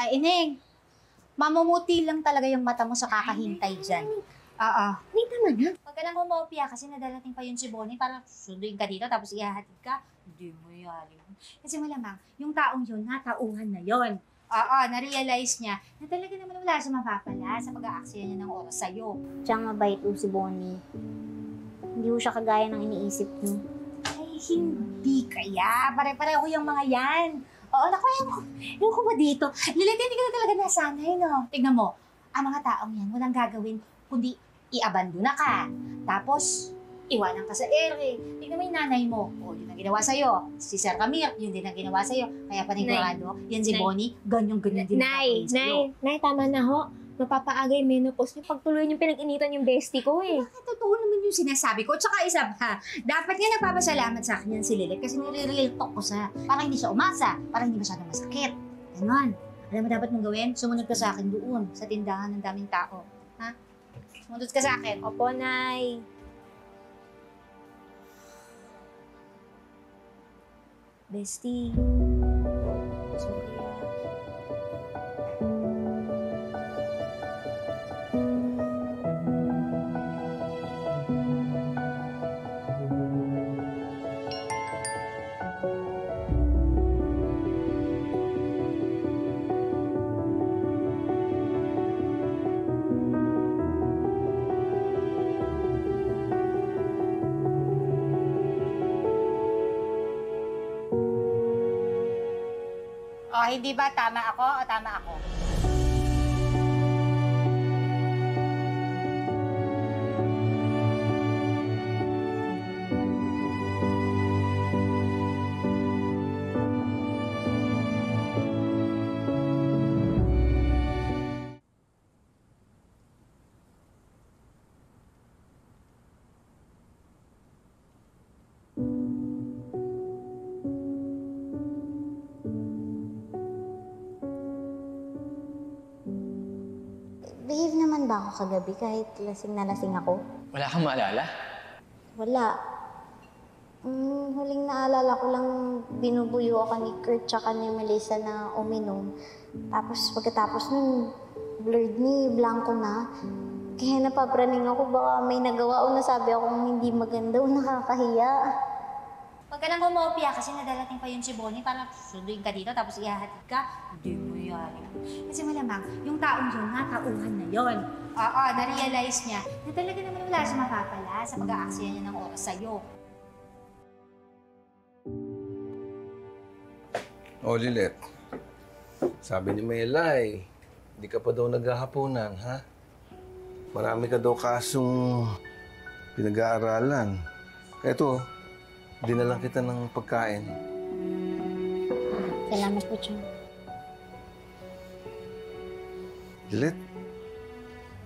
Ay, Ineng, mamumuti lang talaga yung mata mo sa kakahintay dyan. Oo. Nay, tama na. Huwag ka lang kumopia kasi nadalating pa yun si Bonnie para sunduin ka dito tapos ihahatid ka. Hindi mo yan. Kasi malamang, yung taong yun, natauhan na yun. Oo, na-realize niya na talaga naman wala siya mapapala sa pag-aaksaya niya ng oras sa'yo. Siyang mabait po si Bonnie. Hindi ko siya kagaya ng iniisip niyo. Ay, hindi kaya. Pare-pareho yung mga yan. Oo, naku, yung ko ba dito? Lilit, hindi ka na talaga nasanay, no? Tignan mo, ang mga taong yan, walang gagawin kundi i-abandona ka. Tapos, iwanan ka sa ere. Tignan mo yung nanay mo. O, yun ang ginawa sa'yo. Si Sir Camille, yun din ang ginawa sa'yo. Kaya panigurado, yan si Nay. Bonnie, ganyan-ganyan din ang gagawin sa'yo. Nay, tama na ho. Mapapaagay menopause niyo pagtuloy yung pinag-initan yung bestie ko eh. Bakit totoo naman yung sinasabi ko? Tsaka isa pa, dapat nga nagpapasalamat sa akin yan si Lilit kasi nire-real talk ko sa para hindi siya umasa, para hindi masyadong masakit. Ganon. Alam mo dapat mong gawin? Sumunod ka sa akin doon, sa tindahan ng daming tao. Ha? Sumunod ka sa akin. Opo, Nay. Bestie. Sorry. O, hindi ba tama ako o tama ako? Behave naman ba ako kagabi kahit lasing na lasing ako? Wala kang maalala? Wala. Huling naalala ko lang binubuyo ako ni Kurt tsaka ni Melissa na uminom. Tapos pagkatapos nun, blurred ni blanco na. Kaya napapraning ako baka may nagawa o nasabi akong hindi maganda o nakakahiya. Huwag ka lang kumopia kasi nadalating pa yun si Bonnie para sunduin ka dito tapos ihahatid ka. Hindi mo yan. Kasi malamang, yung taong yun, natauhan na yun. Oo, na-realize niya na talaga naman wala siya mapapala sa pag-aaksaya niya ng oras sa'yo. O, Lilet. Sabi ni Melay, hindi ka pa daw naghahaponan, ha? Marami ka daw kasong pinag-aaralan. Eto, dinalang kita ng pagkain. Salamat po, Chong. Lilet,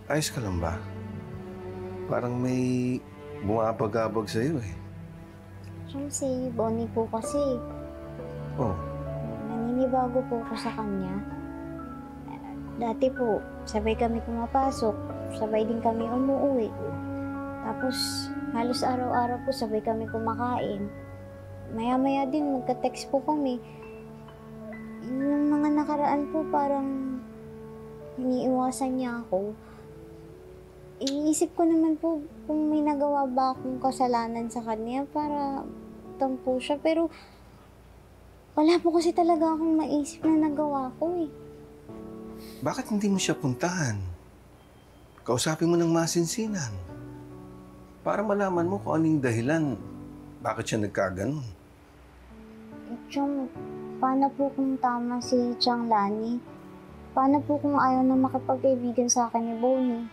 ayos ka lang ba? Parang may bumabagabag sa'yo eh. Chong, si Bonnie po kasi. Oh, Naninibago po ako sa kanya. Dati po, sabay kami pumapasok, sabay din kami umuwi. Tapos, halos araw-araw po sabay kami kumakain. Maya-maya din, magka-text po kami. Yung mga nakaraan po, parang iniiwasan niya ako. Iniisip ko naman po kung may nagawa ba akong kasalanan sa kanya para tampo siya. Pero, wala po kasi talaga akong maisip na nagawa ko eh. bakit hindi mo siya puntahan? Kausapin mo ng masinsinan. Para malaman mo kung anong dahilan. Bakit siya nagkaganon? Chong, paano po kung tama si Chang Lani? Paano po kung ayaw na makipagkaibigan sa akin ni Bonnie?